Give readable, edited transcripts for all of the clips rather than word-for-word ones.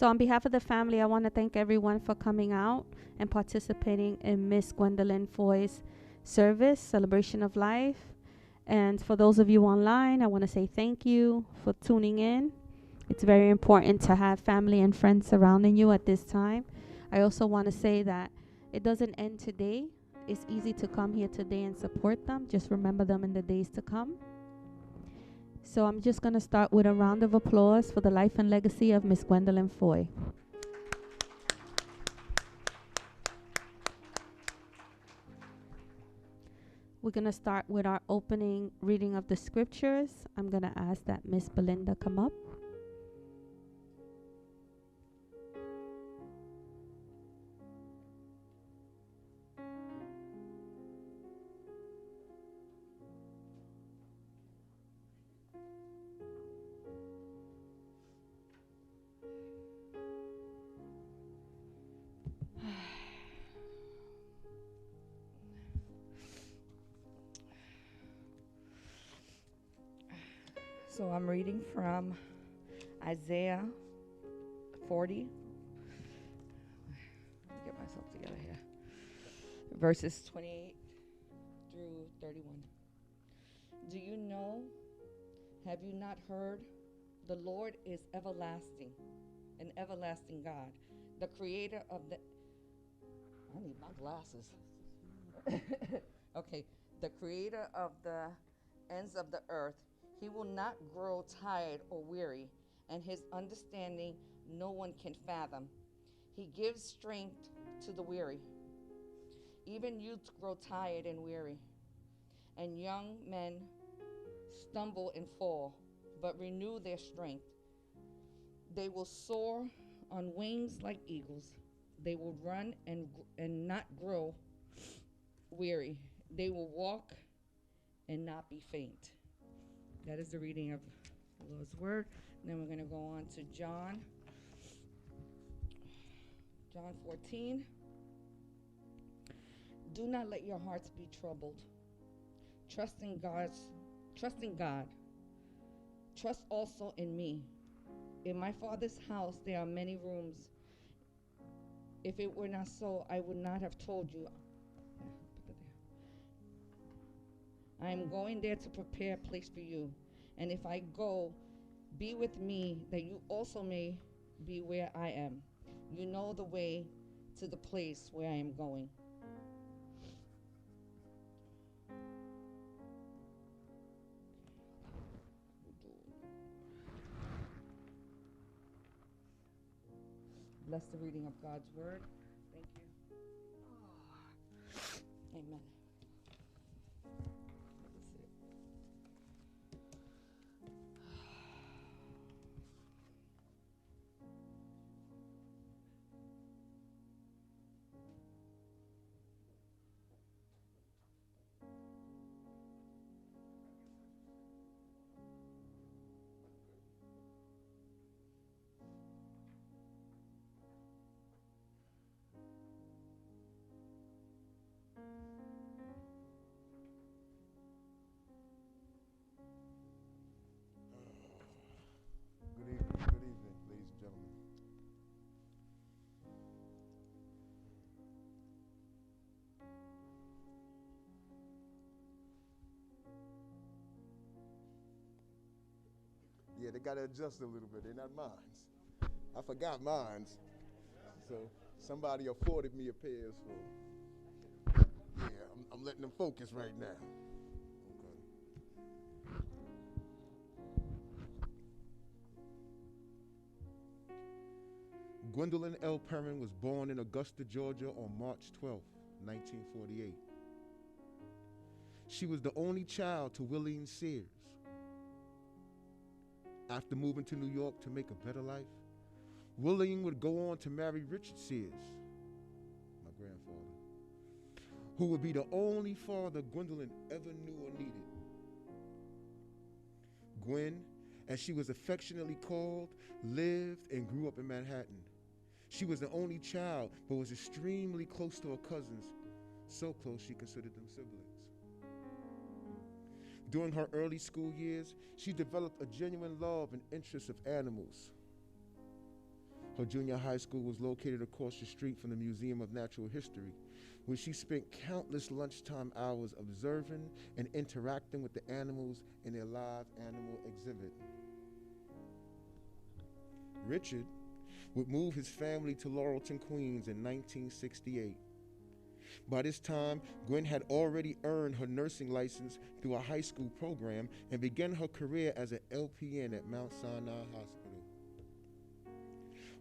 So on behalf of the family, I want to thank everyone for coming out and participating in Miss Gwendolyn Foy's service, Celebration of Life. And for those of you online, I want to say thank you for tuning in. It's very important to have family and friends surrounding you at this time. I also want to say that it doesn't end today. It's easy to come here today and support them. Just remember them in the days to come. So I'm just going to start with a round of applause for the life and legacy of Miss Gwendolyn Foy. We're going to start with our opening reading of the scriptures. I'm going to ask that Miss Belinda come up. So I'm reading from Isaiah 40. Let me get myself together here. Verses 28 through 31. Do you know? Have you not heard? The Lord is everlasting, an everlasting God, the creator of the... I need my glasses. Okay. The creator of the ends of the earth. He will not grow tired or weary, and his understanding no one can fathom. He gives strength to the weary. Even youths grow tired and weary, and young men stumble and fall, but renew their strength. They will soar on wings like eagles. They will run and not grow weary. They will walk and not be faint. That is the reading of the Lord's word. And then we're going to go on to John 14. Do not let your hearts be troubled. Trust in God. Trust also in me. In my Father's house there are many rooms. If it were not so, I would not have told you. I am going there to prepare a place for you. And if I go, be with me, that you also may be where I am. You know the way to the place where I am going. Bless the reading of God's word. Thank you. Amen. Good evening, ladies and gentlemen. Yeah, they got to adjust a little bit. They're not mines. I forgot mines. So somebody afforded me a pair, so yeah, I'm letting them focus right now. Gwendolyn L. Perrin was born in Augusta, Georgia on March 12, 1948. She was the only child to William Sears. After moving to New York to make a better life, William would go on to marry Richard Sears, my grandfather, who would be the only father Gwendolyn ever knew or needed. Gwen, as she was affectionately called, lived and grew up in Manhattan. She was the only child, but was extremely close to her cousins, so close she considered them siblings. During her early school years, she developed a genuine love and interest of animals. Her junior high school was located across the street from the Museum of Natural History, where she spent countless lunchtime hours observing and interacting with the animals in their live animal exhibit. Richard would move his family to Laurelton, Queens in 1968. By this time, Gwen had already earned her nursing license through a high school program and began her career as an LPN at Mount Sinai Hospital.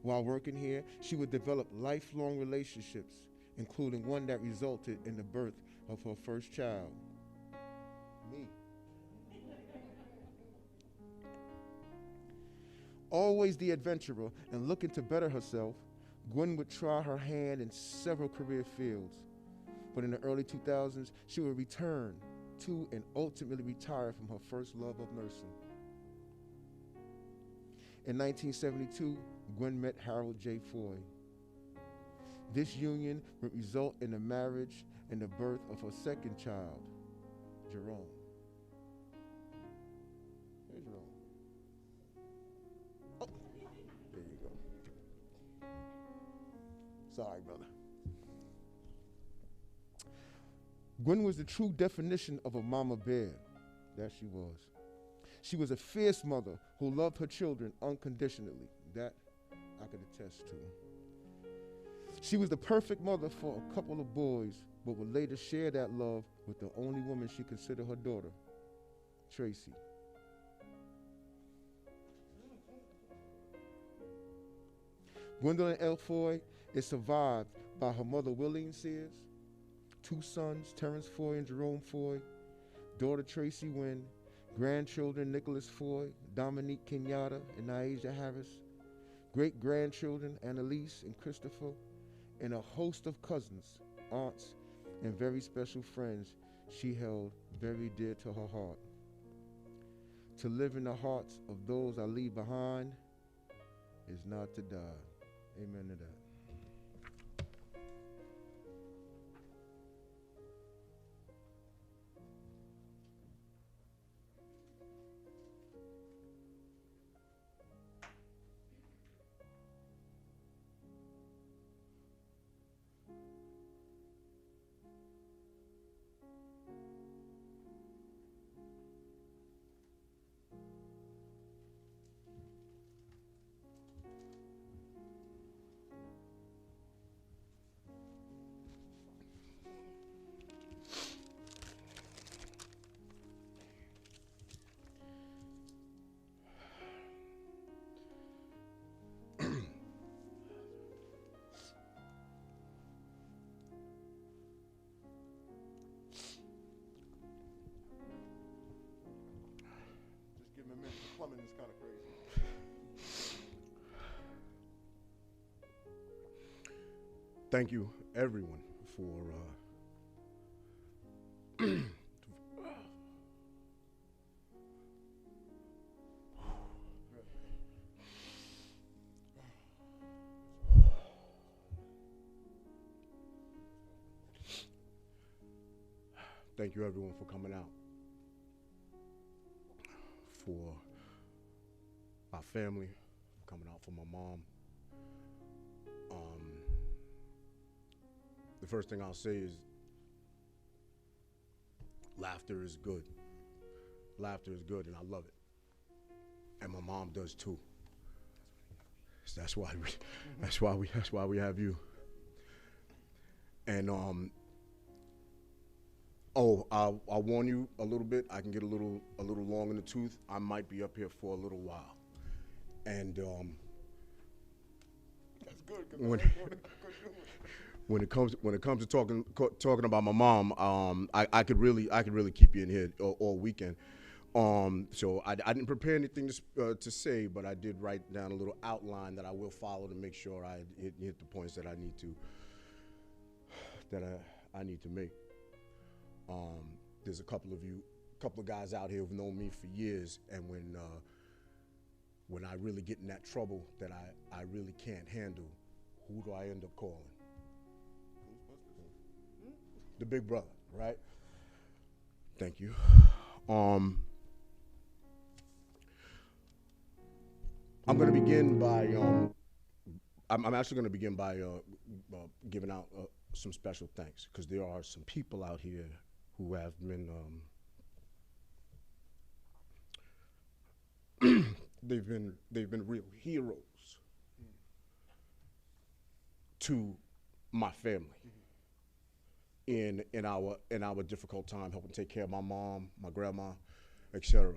While working here, she would develop lifelong relationships, including one that resulted in the birth of her first child, me. Always the adventurer and looking to better herself, Gwen would try her hand in several career fields. But in the early 2000s, she would return to and ultimately retire from her first love of nursing. In 1972, Gwen met Harold J. Foy. This union would result in the marriage and the birth of her second child, Jerome. Hey, Jerome. Oh, there you go. Sorry, brother. Gwen was the true definition of a mama bear. That she was. She was a fierce mother who loved her children unconditionally. That I could attest to. She was the perfect mother for a couple of boys, but would later share that love with the only woman she considered her daughter, Tracy. Gwendolyn L. Foy is survived by her mother, William Sears, two sons, Terrence Foy and Jerome Foy, daughter Tracy Wynn, grandchildren Nicholas Foy, Dominique Kenyatta, and Naija Harris, great-grandchildren Annalise and Christopher, and a host of cousins, aunts, and very special friends she held very dear to her heart. To live in the hearts of those I leave behind is not to die. Amen to that. Plumbing is kind of crazy. Thank you, everyone, for thank you, everyone, for coming out. For our family, coming out for my mom. The first thing I'll say is laughter is good. Laughter is good, and I love it. And my mom does too. That's why we have you. And I'll warn you a little bit. I can get a little long in the tooth. I might be up here for a little while. And That's good. When it comes to talking about my mom, I could really keep you in here all weekend. So I didn't prepare anything to say, but I did write down a little outline that I will follow to make sure I hit the points that I need to make. There's a couple of guys out here who've known me for years, and when I really get in that trouble that I really can't handle, who do I end up calling? The big brother, right? Thank you. I'm gonna begin by I'm actually going to begin by giving out some special thanks, because there are some people out here who have been they've been real heroes to my family in our difficult time, helping take care of my mom, my grandma, etc.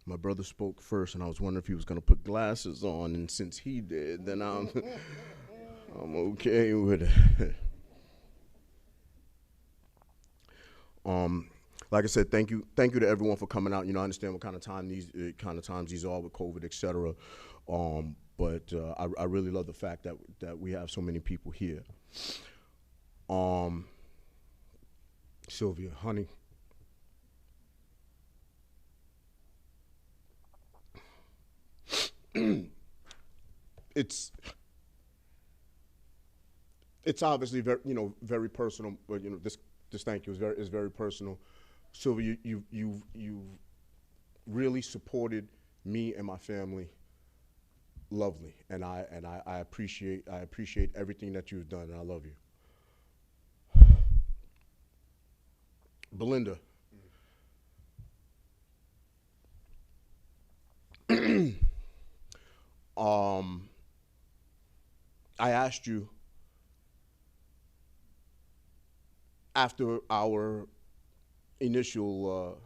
My brother spoke first, and I was wondering if he was going to put glasses on, and since he did, then I'm okay with it. Like I said, thank you to everyone for coming out. You know, I understand what kind of times these are with COVID, etc. But I really love the fact that we have so many people here. Sylvia, honey. It's obviously very personal, but this thank you is very personal. Sylvia, you've really supported me and my family lovely, and I appreciate everything that you've done, and I love you. Belinda. I asked you after our initial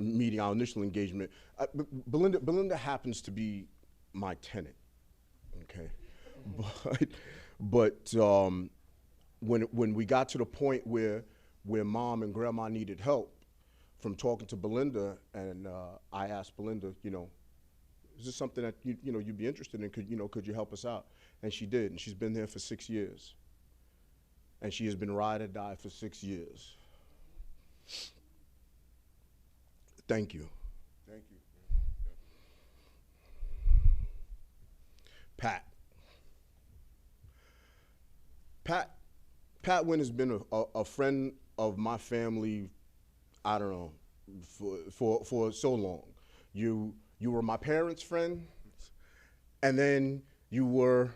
meeting, our initial engagement. Belinda happens to be my tenant, okay, but when we got to the point where mom and grandma needed help, from talking to Belinda, and I asked Belinda, is this something that you'd be interested in? Could you help us out? And she did, and she's been there for 6 years. And she has been ride or die for 6 years. Thank you. Thank you. Pat Wynn has been a friend of my family, I don't know, for so long. You were my parents' friend, and then you were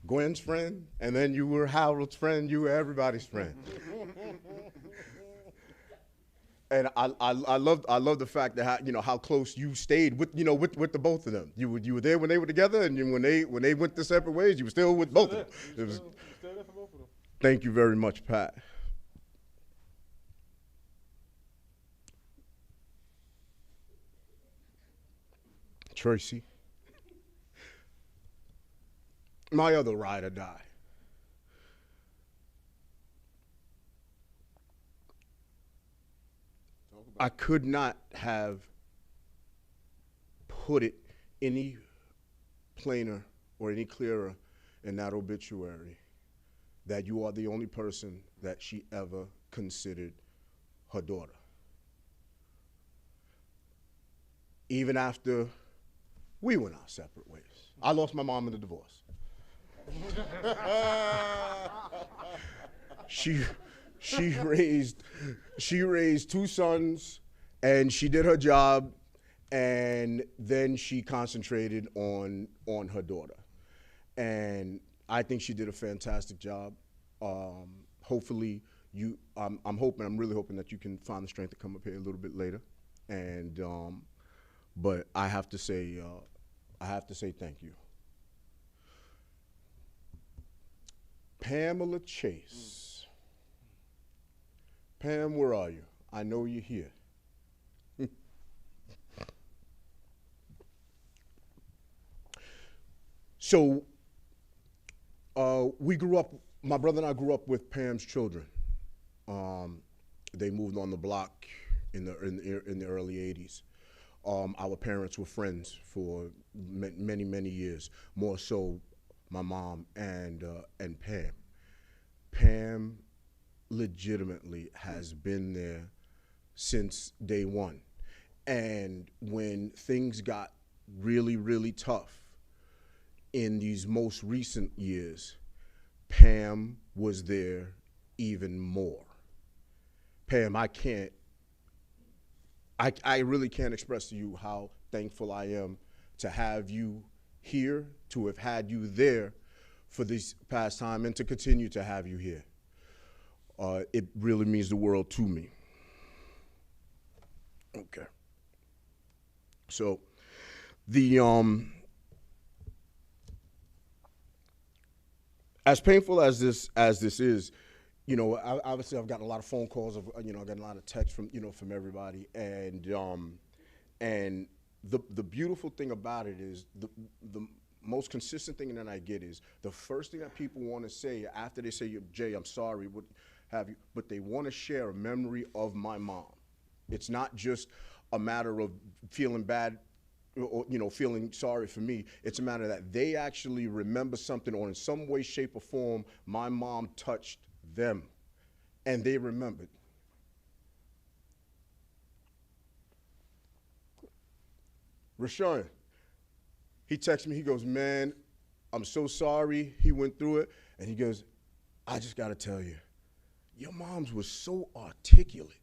Gwen's friend, and then you were Harold's friend. You were everybody's friend. And I love the fact that how close you stayed with the both of them. You were there when they were together, and when they went their separate ways, you were still with both of them. Thank you very much, Pat. Tracy, my other ride or die. I could not have put it any plainer or any clearer in that obituary that you are the only person that she ever considered her daughter. Even after we went our separate ways. I lost my mom in a divorce. She raised 2 sons, and she did her job, and then she concentrated on her daughter. And I think she did a fantastic job. Hopefully I'm really hoping that you can find the strength to come up here a little bit later. And but I have to say thank you. Pamela Chase. Pam, where are you? I know you're here. So we grew up, my brother and I grew up with Pam's children. They moved on the block in the early 80s. Our parents were friends for many years, more so my mom and Pam. Pam legitimately has been there since day one. And when things got really tough in these most recent years, Pam was there even more. Pam, I can't I really can't express to you how thankful I am to have you here, to have had you there for this past time, and to continue to have you here. It really means the world to me. Okay. So the as painful as this is, obviously I've gotten a lot of phone calls of, I've gotten a lot of texts from, from everybody, and the beautiful thing about it is the most consistent thing that I get is the first thing that people want to say after they say, Jay, I'm sorry, what have you, but they want to share a memory of my mom. It's not just a matter of feeling bad or, feeling sorry for me. It's a matter that they actually remember something, or in some way, shape, or form, my mom touched them, and they remembered. Rashawn, he texted me, he goes, man, I'm so sorry he went through it. And he goes, I just got to tell you, your mom's was so articulate.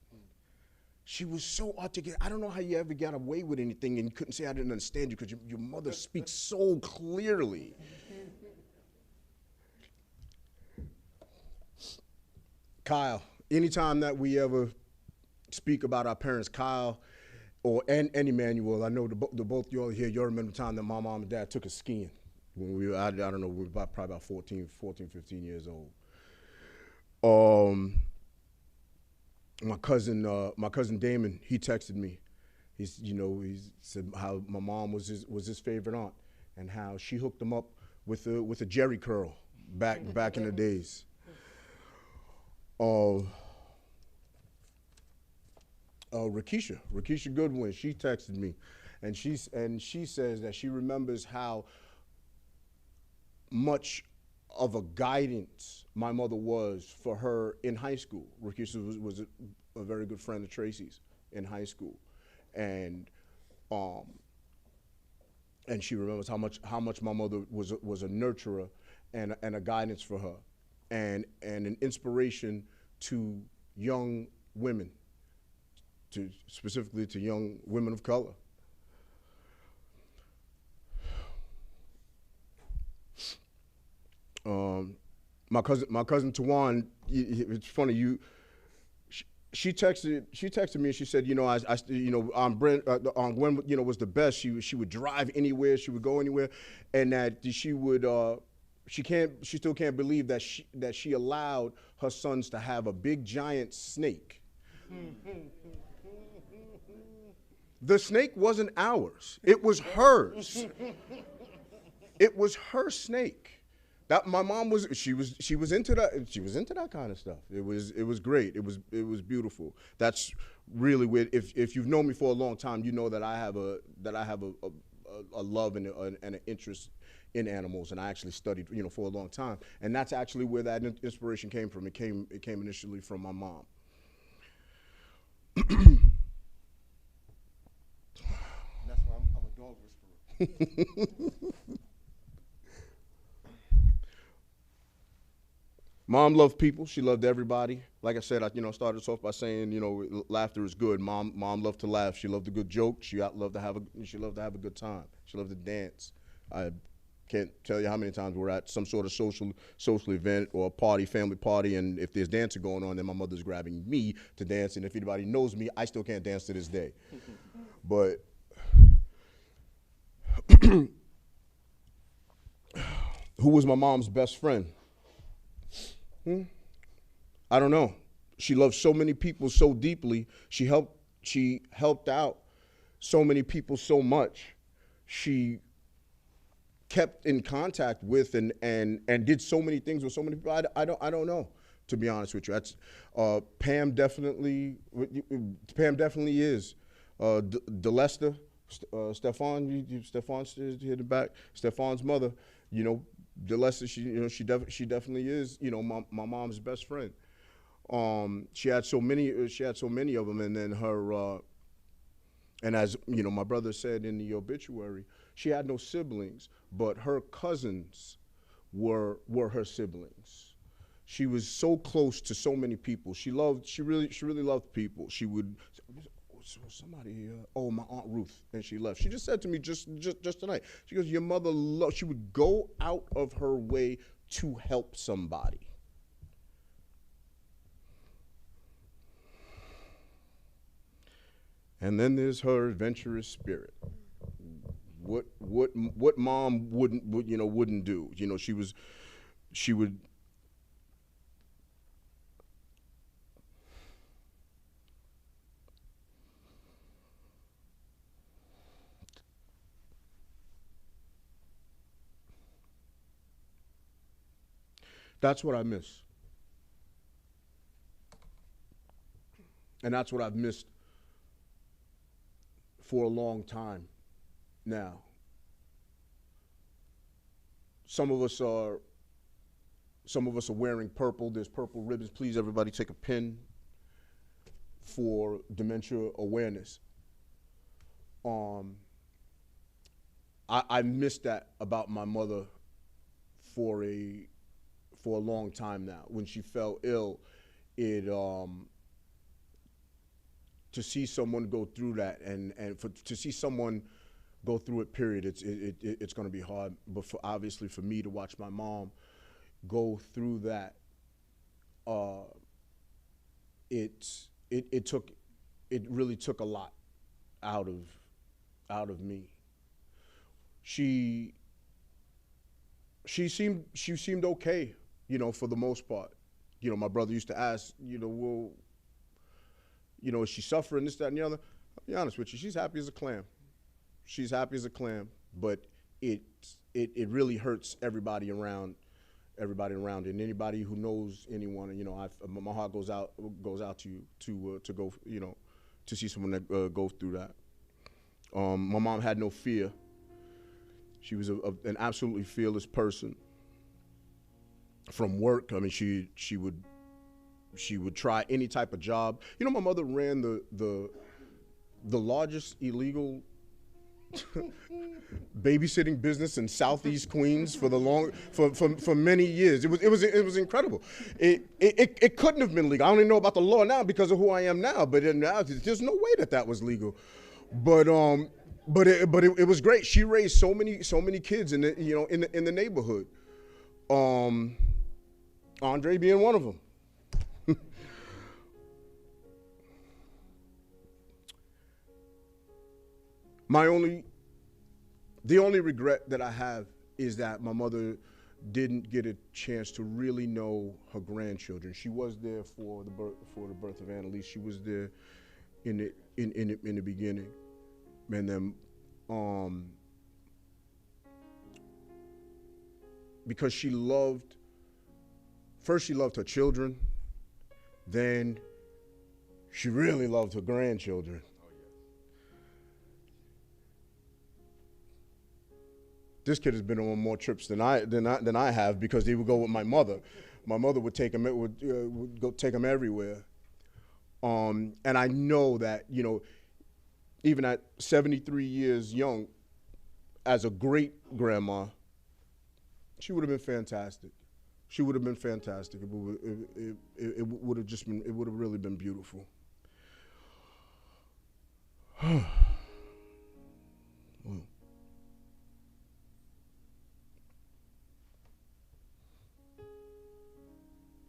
She was so articulate. I don't know how you ever got away with anything and you couldn't say I didn't understand you, because your mother speaks so clearly. Kyle, anytime that we ever speak about our parents, Kyle and Emmanuel, I know the both of y'all here, y'all remember the time that my mom and dad took us skiing. When we were, I don't know, we were probably about 14, 15 years old. My cousin Damon, he texted me. He said how my mom was his favorite aunt, and how she hooked him up with a Jerry curl back in the days. Rakisha Goodwin, she texted me, and she says that she remembers how much of a guidance my mother was for her in high school. Rakisha was a very good friend of Tracy's in high school, and she remembers how much my mother was a nurturer and a guidance for her, and an inspiration to young women, specifically to young women of color. My cousin Tawan, it's funny, she texted me and she said, Gwen, was the best. She would drive anywhere, she would go anywhere, and that she still can't believe that she allowed her sons to have a big giant snake. The snake wasn't ours. It was hers. It was her snake. That my mom was into that. She was into that kind of stuff. It was great. It was beautiful. That's really weird. If you've known me for a long time, you know that I have a love and an interest in animals, and I actually studied for a long time. And that's actually where that inspiration came from. It came initially from my mom. That's why I'm a dog whisperer. Mom loved people. She loved everybody. Like I said, I started this off by saying, laughter is good. Mom loved to laugh. She loved a good joke. She loved to have a good time. She loved to dance. I can't tell you how many times we're at some sort of social event or a party, family party, and if there's dancing going on, then my mother's grabbing me to dance. And if anybody knows me, I still can't dance to this day. But who was my mom's best friend? I don't know. She loved so many people so deeply. She helped out so many people so much. She kept in contact with and did so many things with so many people. I don't know, to be honest with you. That's Pam definitely is. DeLester, Stefan's here in the back. Stefan's mother, DeLester, she definitely is, my mom's best friend. She had so many of them, and then her, and as my brother said in the obituary, she had no siblings, but her cousins were her siblings. She was so close to so many people. She really loved people. She would, somebody, my Aunt Ruth, and she left. She just said to me just tonight, she goes, your mother, she would go out of her way to help somebody. And then there's her adventurous spirit. What mom wouldn't do? You know, she would. That's what I miss. And that's what I've missed for a long time now. Some of us are wearing purple. There's purple ribbons. Please, everybody, take a pin for dementia awareness. I missed that about my mother for a long time now. When she fell ill, to see someone go through that, and to see someone go through it, period, it's going to be hard. But obviously for me to watch my mom go through that, it really took a lot out of me. She seemed okay, you know, for the most part. You know, my brother used to ask, you know, well, you know, is she suffering, this, that, and the other? I'll be honest with you, she's happy as a clam. She's happy as a clam, but it really hurts everybody around, and anybody who knows anyone, you know, my heart goes out to you to go, you know, to see someone that go through that. My mom had no fear. She was an absolutely fearless person. From work, I mean, she would try any type of job. You know, my mother ran the largest illegal babysitting business in Southeast Queens for many years. It was incredible. It couldn't have been legal. I only know about the law now because of who I am now. But now there's no way that was legal. But it was great. She raised so many kids in the neighborhood. Andre being one of them. The only regret that I have is that my mother didn't get a chance to really know her grandchildren. She was there for the birth of Annalise. She was there in the beginning, and then because she loved her children, then she really loved her grandchildren. This kid has been on more trips than I have because he would go with my mother. My mother would take him would go take him everywhere. And I know that, you know, even at 73 years young, as a great grandma, she would have been fantastic. She would have been fantastic. It would have really been beautiful. Well.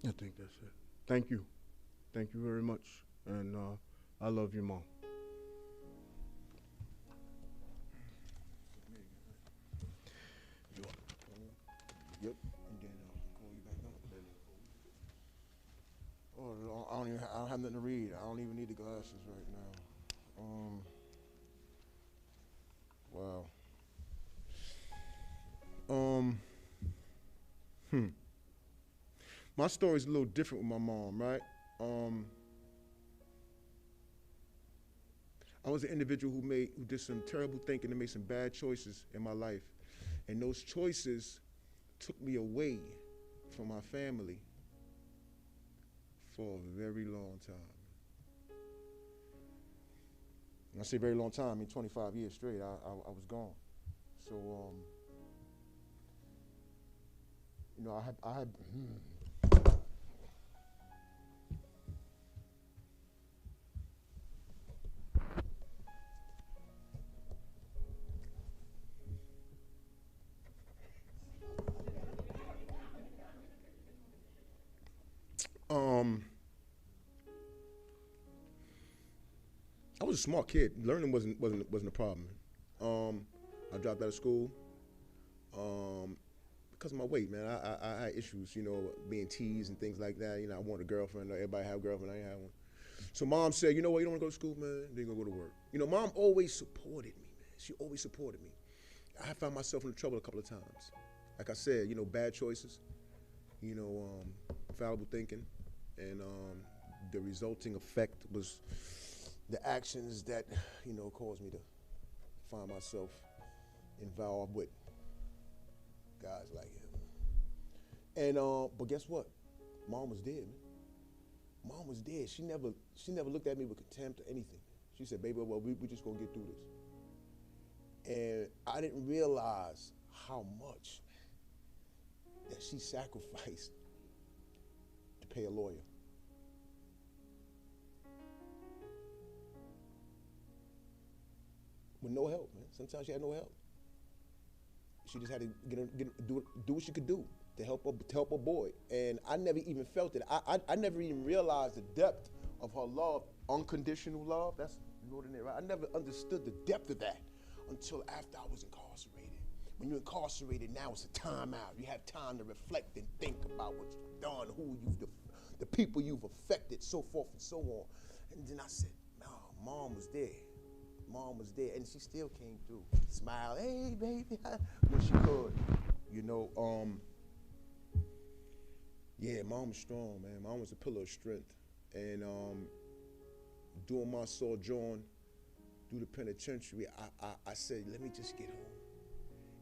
I think that's it. Thank you. Thank you very much. And I love you, Mom. Yep. And then call you back up. Oh, I don't have nothing to read. I don't even need the glasses right now. Wow. My story's a little different with my mom, right? I was an individual who did some terrible thinking and made some bad choices in my life. And those choices took me away from my family for a very long time. When I say very long time, I mean 25 years straight, I was gone. So, you know, I had was a smart kid. Learning wasn't a problem. I dropped out of school because of my weight, man. I had issues, being teased and things like that. I wanted a girlfriend. Everybody have a girlfriend. I ain't have one. So mom said, you know what? You don't want to go to school, man. Then you gonna go to work. Mom always supported me, man. She always supported me. I found myself in trouble a couple of times. Like I said, bad choices, fallible thinking, and the resulting effect was the actions that, caused me to find myself involved with guys like him. And but guess what? Mom was dead, man. Mom was dead. She never looked at me with contempt or anything. She said, baby, well, we just gonna get through this. And I didn't realize how much that she sacrificed to pay a lawyer. With no help, man. Sometimes she had no help. She just had to do what she could do to help her boy. And I never even felt it. I never even realized the depth of her love, unconditional love. That's more than it, right? I never understood the depth of that until after I was incarcerated. When you're incarcerated, now it's a time out. You have time to reflect and think about what you've done, the people you've affected, so forth and so on. And then I said, no, Mom was there. Mom was there, and she still came through. Smile, hey, baby, when she could. Yeah, Mom was strong, man. Mom was a pillar of strength. And during my sojourn through the penitentiary, I said, let me just get home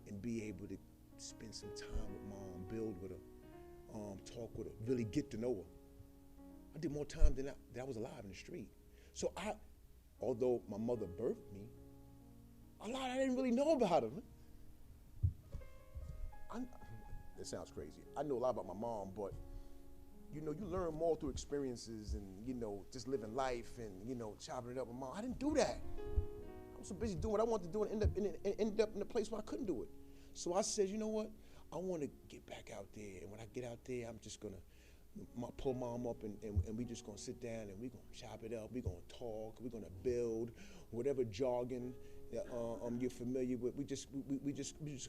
and be able to spend some time with Mom, build with her, talk with her, really get to know her. I did more time than I was alive in the street. So although my mother birthed me, a lot I didn't really know about her. It sounds crazy. I know a lot about my mom, but you learn more through experiences and just living life and chopping it up with Mom. I didn't do that. I was so busy doing what I wanted to do and end up in a place where I couldn't do it. So I said, you know what? I want to get back out there, and when I get out there, I'm just gonna pull Mom up and we just gonna sit down and we gonna chop it up. We gonna talk. We gonna build whatever jargon that you're familiar with. We just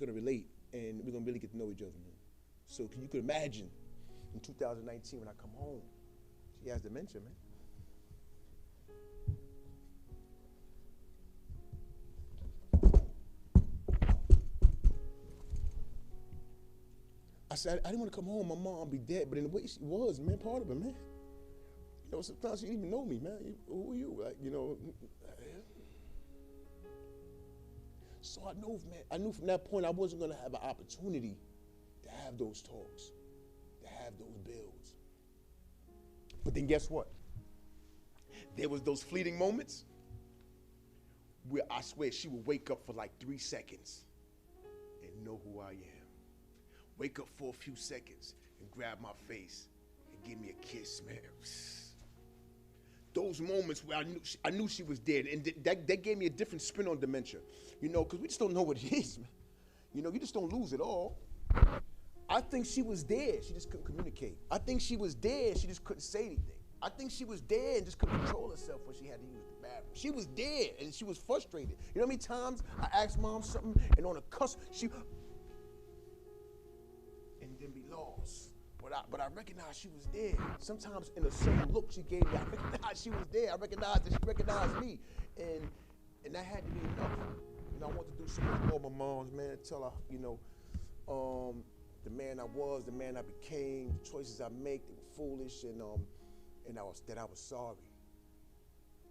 gonna relate, and we're gonna really get to know each other, man. So you could imagine in 2019 when I come home, she has dementia, man. I said, I didn't want to come home, my mom be dead, but in the way she was, man, part of it, man. Sometimes she didn't even know me, man. Who are you? Like, So I knew from that point I wasn't gonna have an opportunity to have those talks, to have those builds. But then guess what? There was those fleeting moments where I swear she would wake up for like 3 seconds and know who I am. Wake up for a few seconds and grab my face and give me a kiss, man. Those moments where I knew she was dead, and that gave me a different spin on dementia, because we just don't know what it is, man. You just don't lose it all. I think she was dead, she just couldn't communicate. I think she was dead, she just couldn't say anything. I think she was dead and just couldn't control herself when she had to use the bathroom. She was dead and she was frustrated. You know how many times I asked Mom something and on a cusp, and then be lost. But I recognized she was there. Sometimes in a certain look she gave me, I recognized she was there. I recognized that she recognized me. And that had to be enough. I want to do so much more with my moms, man. Tell her, the man I was, the man I became, the choices I make, they were foolish, and I was sorry.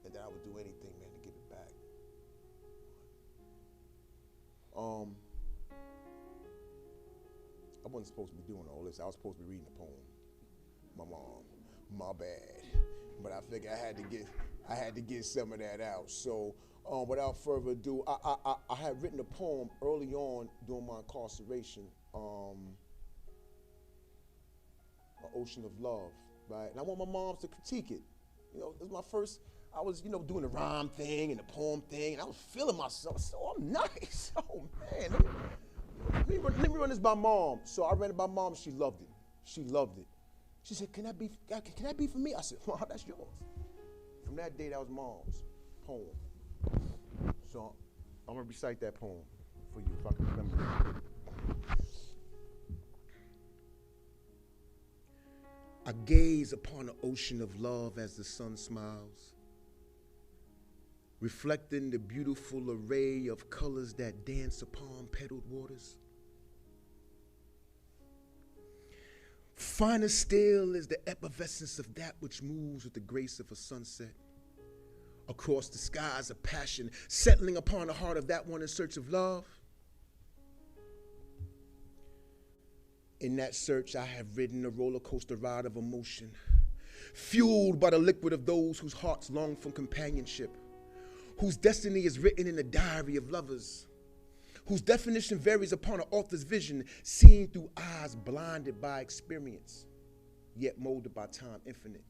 And that I would do anything, man, to give it back. I wasn't supposed to be doing all this. I was supposed to be reading a poem. My mom, my bad. But I figured I had to get some of that out. So without further ado, I had written a poem early on during my incarceration, An Ocean of Love, right? And I want my moms to critique it. It was my first, I was, doing the rhyme thing and the poem thing, and I was feeling myself. So I'm nice. Oh, man. Let me run this by Mom. So I ran it by Mom. She loved it. She loved it. She said, can that be for me? I said, Mom, that's yours. From that day, that was Mom's. poem. So I'm going to recite that poem for you if I can remember it. I gaze upon the ocean of love as the sun smiles, reflecting the beautiful array of colors that dance upon petaled waters. Finer still is the effervescence of that which moves with the grace of a sunset across the skies of passion, settling upon the heart of that one in search of love. In that search, I have ridden a roller coaster ride of emotion, fueled by the liquid of those whose hearts long for companionship, whose destiny is written in the diary of lovers, whose definition varies upon an author's vision, seen through eyes blinded by experience, yet molded by time infinite.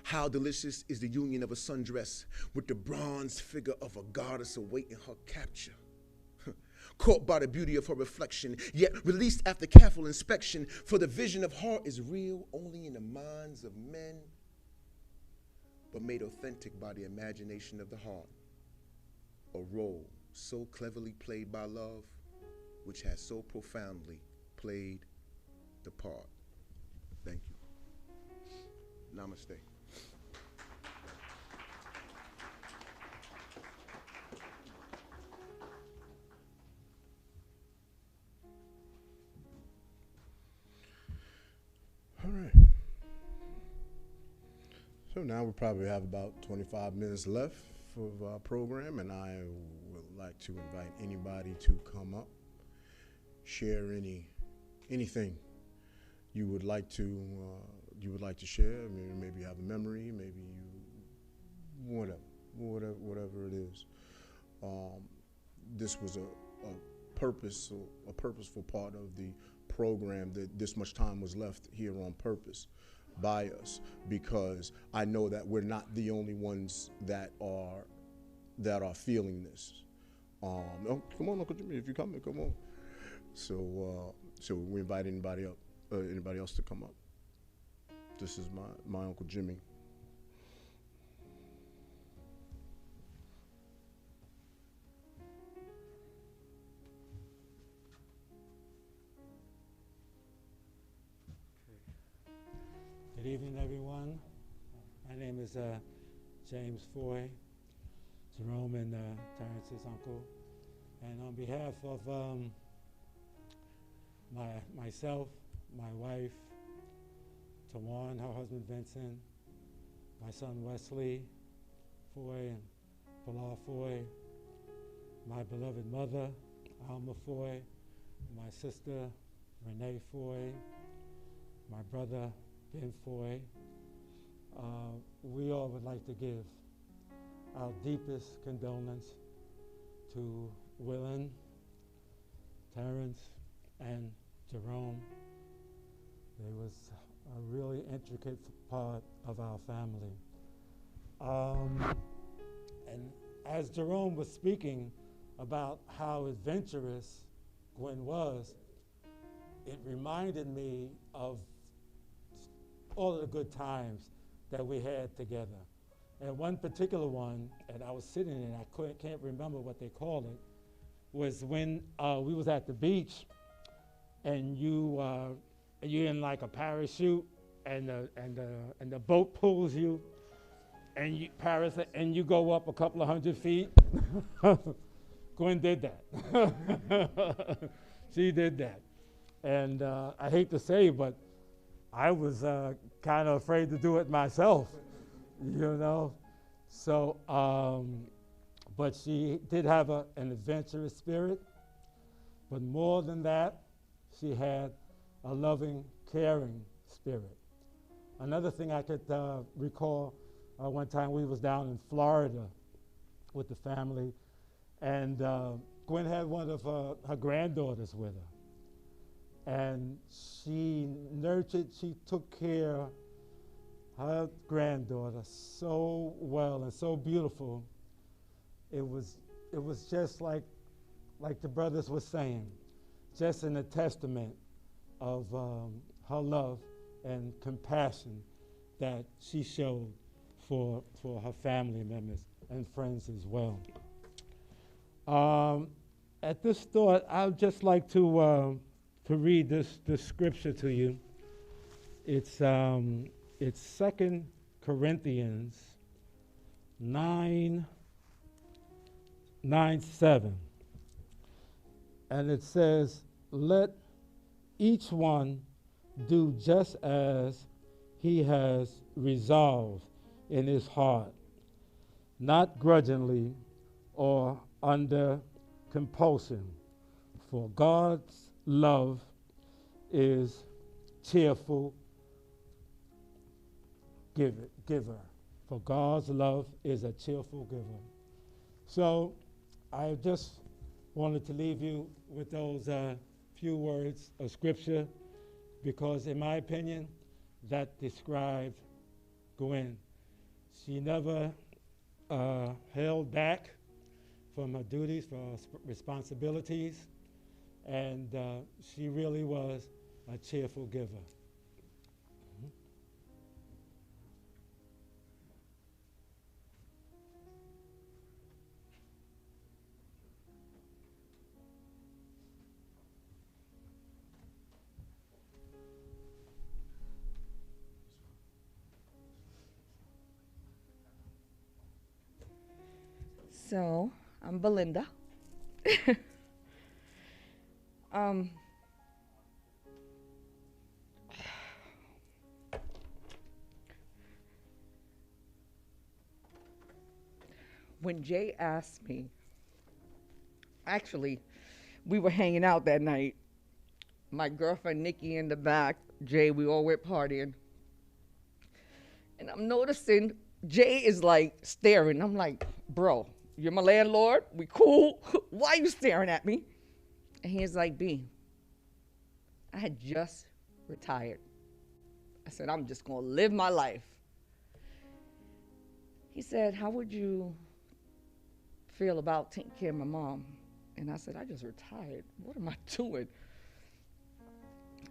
How delicious is the union of a sundress with the bronze figure of a goddess awaiting her capture. Caught by the beauty of her reflection, yet released after careful inspection, for the vision of her is real only in the minds of men, but made authentic by the imagination of the heart. A role so cleverly played by love, which has so profoundly played the part. Thank you. Namaste. All right. So now we probably have about 25 minutes left for our program, and I would like to invite anybody to come up, share anything you would like to share. I mean, maybe you have a memory, maybe you whatever it is. This was a purposeful part of the program, that this much time was left here on purpose by us, because I know that we're not the only ones that are feeling this. Oh, come on, Uncle Jimmy, if you're coming, come on. So we invite anybody else to come up. This is my Uncle Jimmy. Good evening, everyone. My name is James Foy, Jerome and Terrence's uncle. And on behalf of myself, my wife, Tawan, her husband Vincent, my son Wesley Foy and Pilar Foy, my beloved mother, Alma Foy, my sister, Renee Foy, my brother, Ben Foy, we all would like to give our deepest condolence to Willen, Terrence, and Jerome. It was a really intricate part of our family. And as Jerome was speaking about how adventurous Gwen was, it reminded me of all of the good times that we had together. And one particular one, and I was sitting in, I can't remember what they called it, was when we was at the beach, and you're in like a parachute, and the boat pulls you, and you go up a couple of 100 feet. Gwen did that. She did that, and I hate to say, but I was kind of afraid to do it myself, you know. So, but she did have an adventurous spirit. But more than that, she had a loving, caring spirit. Another thing I could recall, one time we was down in Florida with the family, and Gwen had one of her granddaughters with her. And she took care of her granddaughter so well and so beautiful. It was just like the brothers were saying, just in a testament of her love and compassion that she showed for her family members and friends as well. At this thought, I'd just like to read this scripture to you. It's 2 Corinthians 9:7, and it says, "Let each one do just as he has resolved in his heart, not grudgingly or under compulsion, for God's love is cheerful giver. For God's love is a cheerful giver." So I just wanted to leave you with those few words of scripture, because in my opinion, that described Gwen. She never held back from her duties, from her responsibilities, and she really was a cheerful giver. So, I'm Belinda. When Jay asked me, actually, we were hanging out that night. My girlfriend Nikki in the back, Jay, we all went partying. And I'm noticing Jay is like staring. I'm like, bro, you're my landlord. We cool. Why are you staring at me? And he's like, B, I had just retired. I said, I'm just going to live my life. He said, how would you feel about taking care of my mom? And I said, I just retired. What am I doing?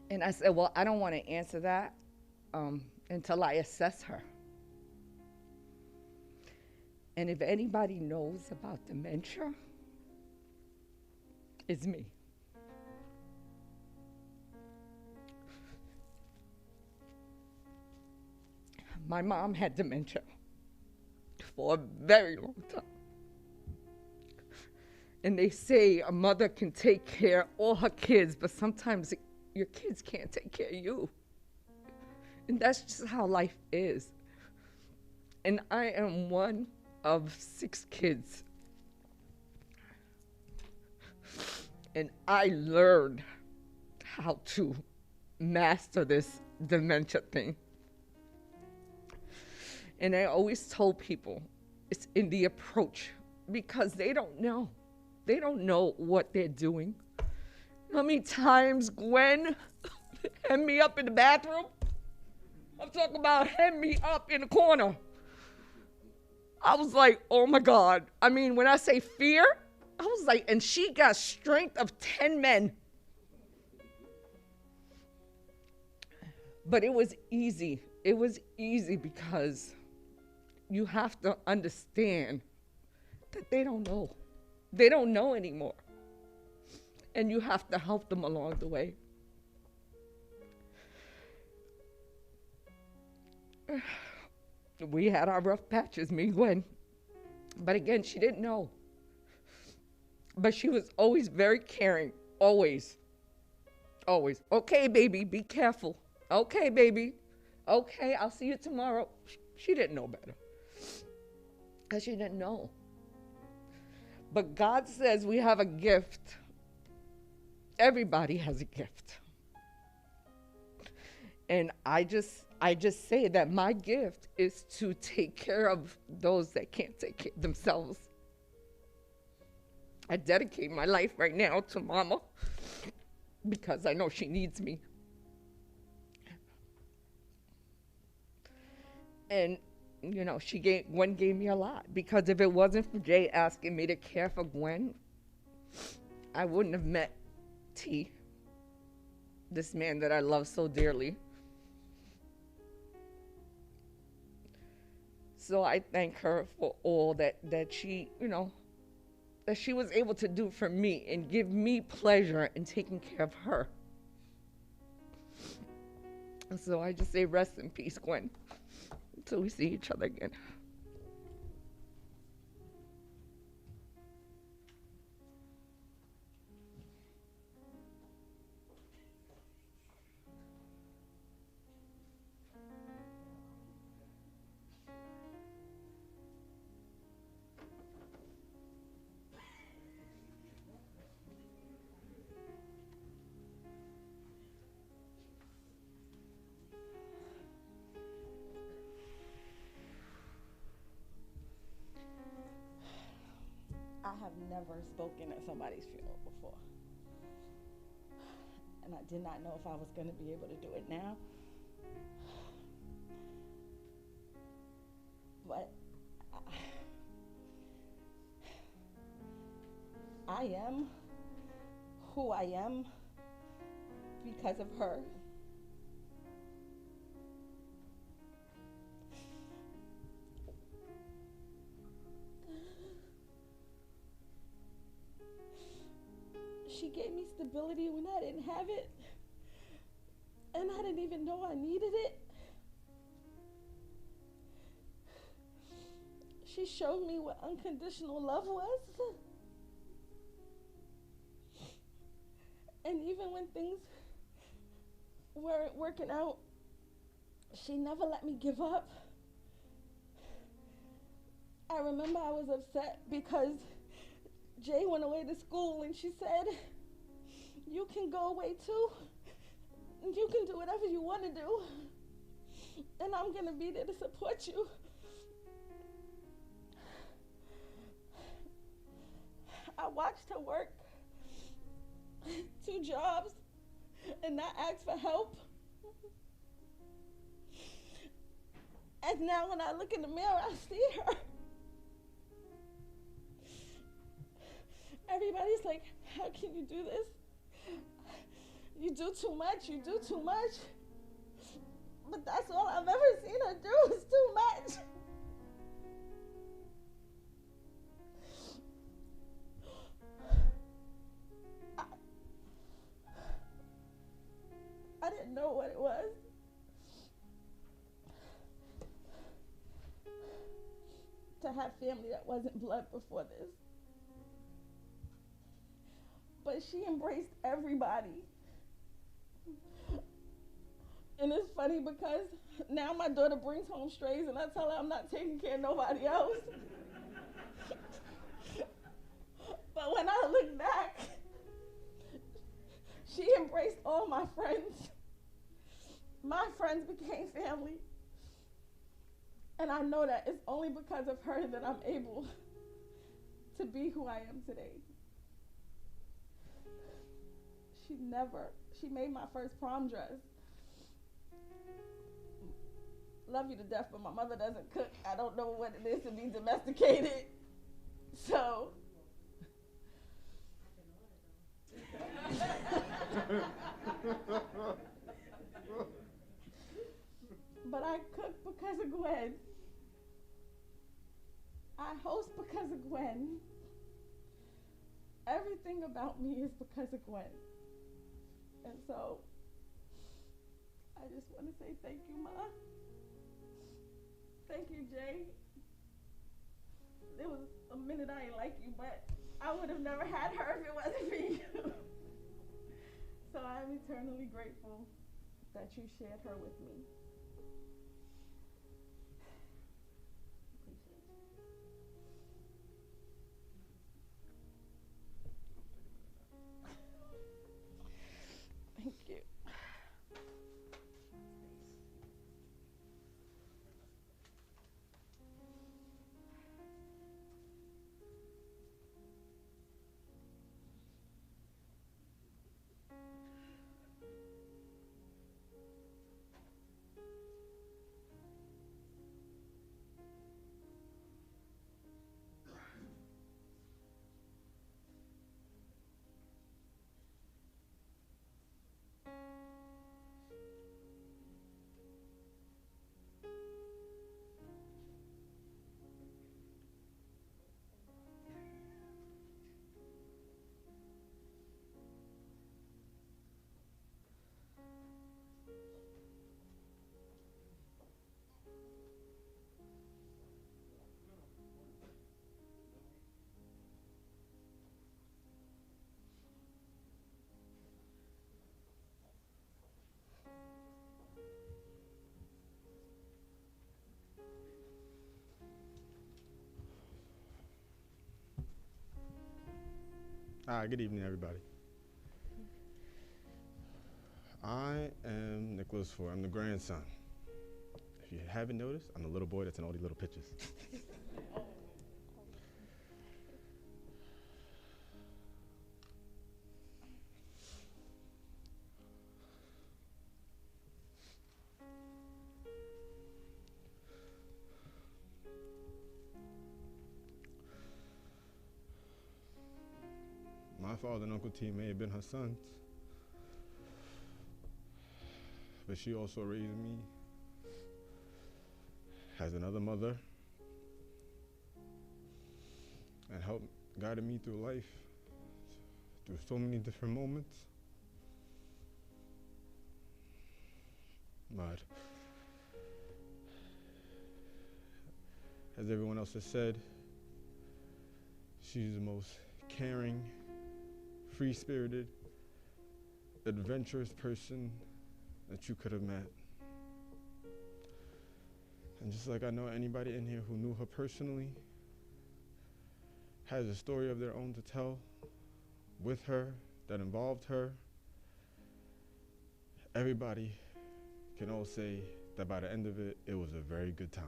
And I said, well, I don't want to answer that until I assess her. And if anybody knows about dementia, it's me. My mom had dementia for a very long time. And they say a mother can take care of all her kids, but sometimes your kids can't take care of you. And that's just how life is. And I am one of 6 kids. And I learned how to master this dementia thing. And I always told people it's in the approach, because they don't know. They don't know what they're doing. How many times Gwen hemmed me up in the bathroom? I'm talking about hem me up in the corner. I was like, oh my God. I mean, when I say fear, I was like, and she got strength of 10 men. But it was easy. It was easy because you have to understand that they don't know. They don't know anymore. And you have to help them along the way. We had our rough patches, me and Gwen. But again, she didn't know. But she was always very caring. Always. Always. Okay, baby, be careful. Okay, baby. Okay, I'll see you tomorrow. She didn't know better. Because she didn't know. But God says we have a gift. Everybody has a gift. And I just say that my gift is to take care of those that can't take care of themselves. I dedicate my life right now to Mama because I know she needs me. And, you know, Gwen gave me a lot, because if it wasn't for Jay asking me to care for Gwen, I wouldn't have met T, this man that I love so dearly. So I thank her for all that she, that she was able to do for me and give me pleasure in taking care of her. And so I just say rest in peace, Gwen, until we see each other again. I have never spoken at somebody's funeral before. And I did not know if I was going to be able to do it now. But I am who I am because of her. She gave me stability when I didn't have it, and I didn't even know I needed it. She showed me what unconditional love was. And even when things weren't working out, she never let me give up. I remember I was upset because Jay went away to school and she said, "You can go away too. You can do whatever you want to do. And I'm going to be there to support you." I watched her work 2 jobs and not ask for help. And now when I look in the mirror, I see her. Everybody's like, "How can you do this? You do too much, you do too much." But that's all I've ever seen her do is too much. I didn't know what it was. To have family that wasn't blood before this. But she embraced everybody. And it's funny because now my daughter brings home strays and I tell her I'm not taking care of nobody else. But when I look back, she embraced all my friends. My friends became family. And I know that it's only because of her that I'm able to be who I am today. She made my first prom dress. Love you to death, but my mother doesn't cook. I don't know what it is to be domesticated. So. But I cook because of Gwen. I host because of Gwen. Everything about me is because of Gwen. And so, I just want to say thank you, Ma. Thank you, Jay. There was a minute I didn't like you, but I would have never had her if it wasn't for you. So I'm eternally grateful that you shared her with me. Thank you. Hi, good evening, everybody. I am Nicholas Foy. I'm the grandson. If you haven't noticed, I'm the little boy that's in all these little pictures. My father and Uncle T may have been her sons, but she also raised me as another mother and helped guided me through life, through so many different moments. But as everyone else has said, she's the most caring, free-spirited, adventurous person that you could have met. And just like I know anybody in here who knew her personally has a story of their own to tell with her that involved her, everybody can all say that by the end of it, it was a very good time.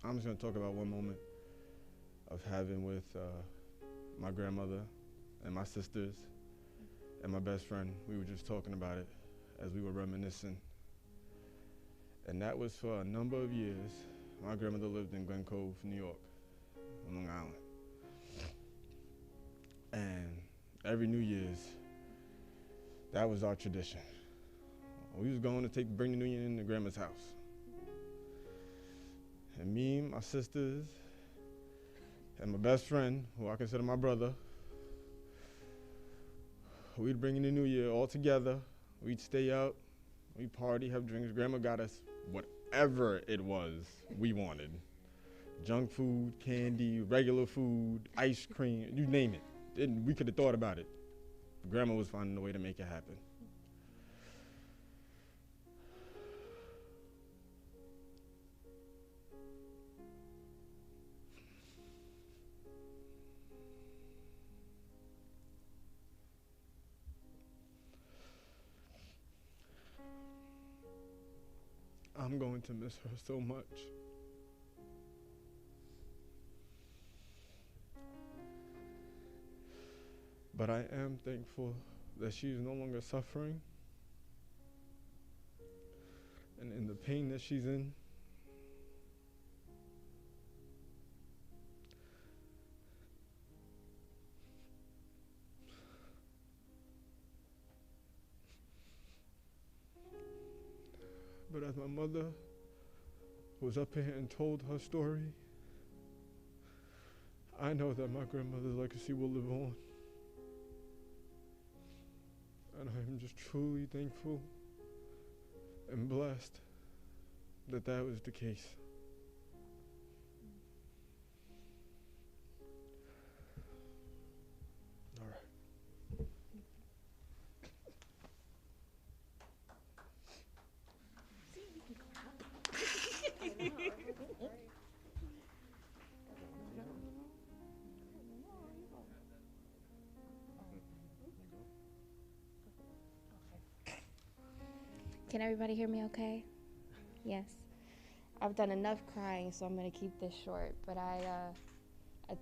I'm just going to talk about one moment of having with my grandmother and my sisters and my best friend. We were just talking about it as we were reminiscing. And that was for a number of years. My grandmother lived in Glen Cove, New York, on Long Island. And every New Year's, that was our tradition. We was going to bring the New Year into Grandma's house. And me, my sisters, and my best friend, who I consider my brother, we'd bring in the New Year all together. We'd stay out, we'd party, have drinks. Grandma got us whatever it was we wanted. Junk food, candy, regular food, ice cream, you name it. We could have thought about it. Grandma was finding a way to make it happen. I'm going to miss her so much. But I am thankful that she is no longer suffering and in the pain that she's in. But as my mother was up here and told her story, I know that my grandmother's legacy will live on. And I am just truly thankful and blessed that that was the case. All right. Can everybody hear me okay? Yes. I've done enough crying, so I'm going to keep this short. But I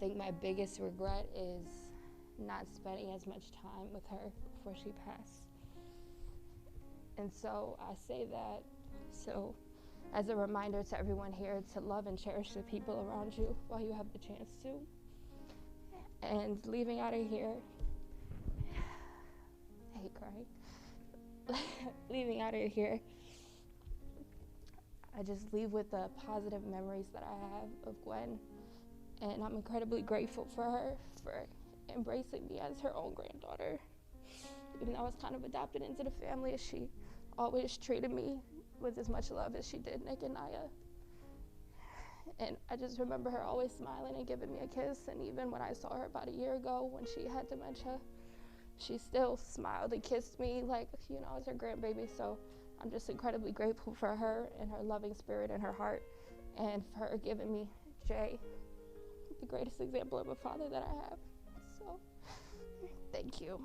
think my biggest regret is not spending as much time with her before she passed. And so I say that so as a reminder to everyone here to love and cherish the people around you while you have the chance to. And leaving out of here, I hate crying. Leaving out of here, I just leave with the positive memories that I have of Gwen, and I'm incredibly grateful for her for embracing me as her own granddaughter. Even though I was kind of adopted into the family, she always treated me with as much love as she did Nick and Naya. And I just remember her always smiling and giving me a kiss, and even when I saw her about a year ago when she had dementia, she still smiled and kissed me like, I was her grandbaby. So I'm just incredibly grateful for her and her loving spirit and her heart, and for her giving me Jay, the greatest example of a father that I have. So, thank you.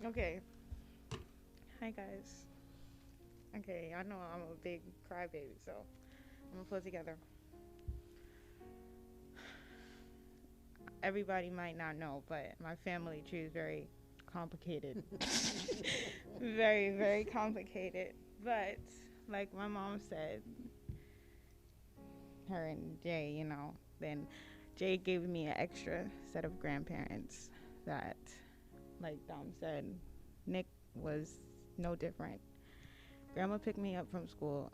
Okay. Hi, guys. Okay, I know I'm a big crybaby, so I'm gonna pull it together. Everybody might not know, but my family tree is very complicated. Very, very complicated. But like my mom said, her and Jay, then Jay gave me an extra set of grandparents that, like Dom said, Nick was no different. Grandma picked me up from school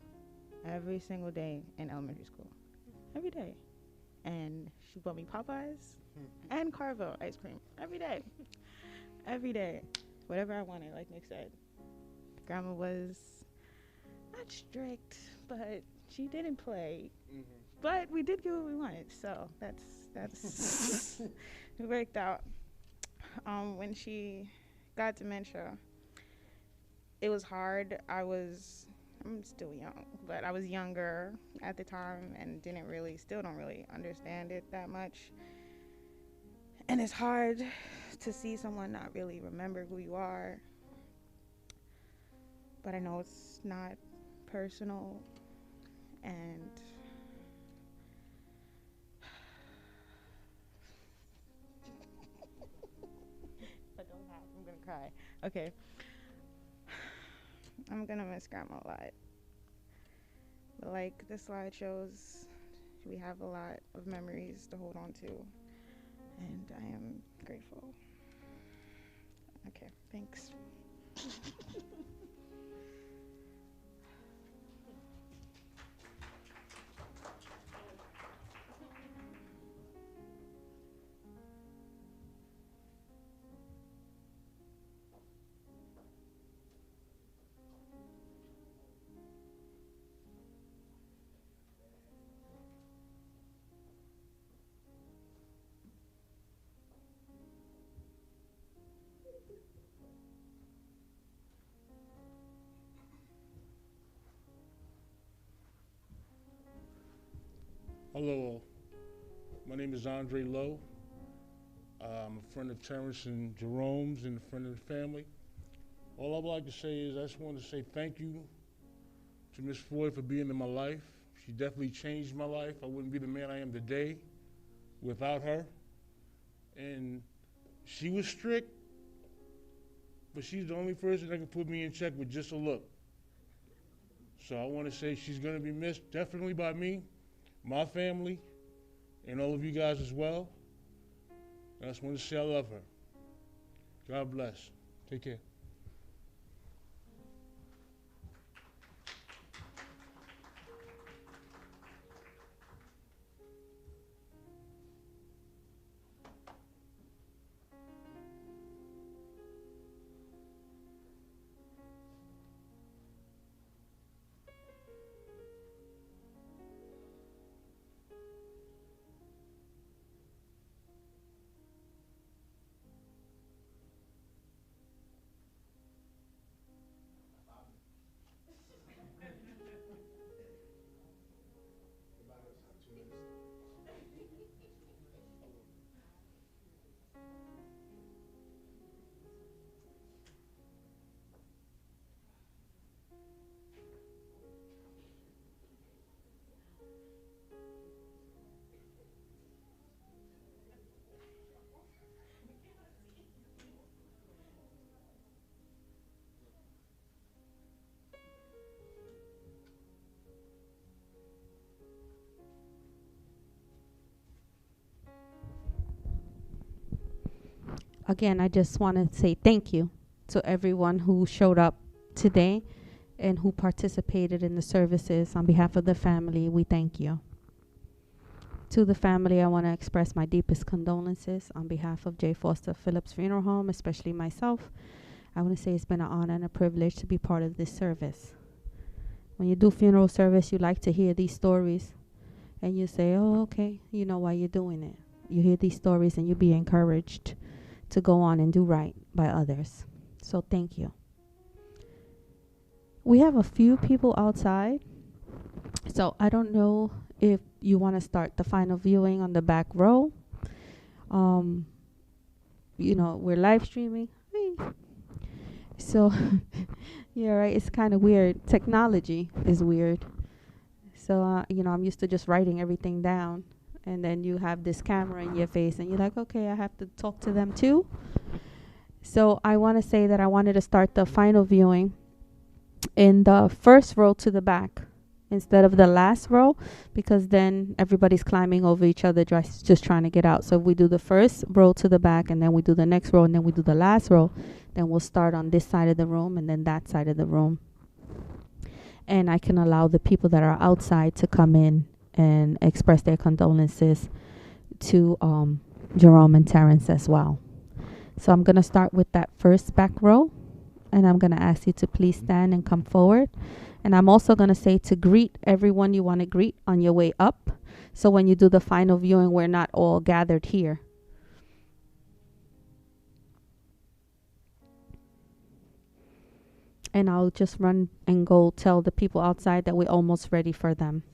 every single day in elementary school. Every day. And she bought me Popeyes and Carvel ice cream every day. Every day. Whatever I wanted, like Nick said. Grandma was not strict, but she didn't play. Mm-hmm. But we did get what we wanted, so that's it worked out. When she got dementia, it was hard. I'm still young, but I was younger at the time and still don't really understand it that much. And it's hard to see someone not really remember who you are. But I know it's not personal, and but don't laugh, I'm gonna cry. Okay. I'm gonna miss Grandma a lot. But like the slide shows, we have a lot of memories to hold on to, and I am grateful. Okay, thanks. Hello, my name is Andre Lowe. I'm a friend of Terrence and Jerome's and a friend of the family. All I would like to say is I just want to say thank you to Miss Foy for being in my life. She definitely changed my life. I wouldn't be the man I am today without her. And she was strict, but she's the only person that can put me in check with just a look. So I want to say she's going to be missed definitely by me, my family, and all of you guys as well. I just want to say I love her. God bless. Take care. Again, I just want to say thank you to everyone who showed up today and who participated in the services. On behalf of the family, we thank you. To the family, I want to express my deepest condolences on behalf of J. Foster Phillips Funeral Home, especially myself. I want to say it's been an honor and a privilege to be part of this service. When you do funeral service, you like to hear these stories, and you say, oh, okay, you know why you're doing it. you hear these stories and you be encouraged to go on and do right by others. So thank you. We have a few people outside, so I don't know if you want to start the final viewing on the back row. We're live streaming. Hey. So, yeah, right. It's kind of weird. Technology is weird. So, I'm used to just writing everything down. And then you have this camera in your face and you're like, okay, I have to talk to them too. So I want to say that I wanted to start the final viewing in the first row to the back instead of the last row, because then everybody's climbing over each other just trying to get out. So if we do the first row to the back and then we do the next row and then we do the last row, then we'll start on this side of the room and then that side of the room. And I can allow the people that are outside to come in and express their condolences to Jerome and Terrence as well. So I'm going to start with that first back row, and I'm going to ask you to please stand and come forward. And I'm also going to say to greet everyone you want to greet on your way up. So when you do the final viewing, we're not all gathered here. And I'll just run and go tell the people outside that we're almost ready for them.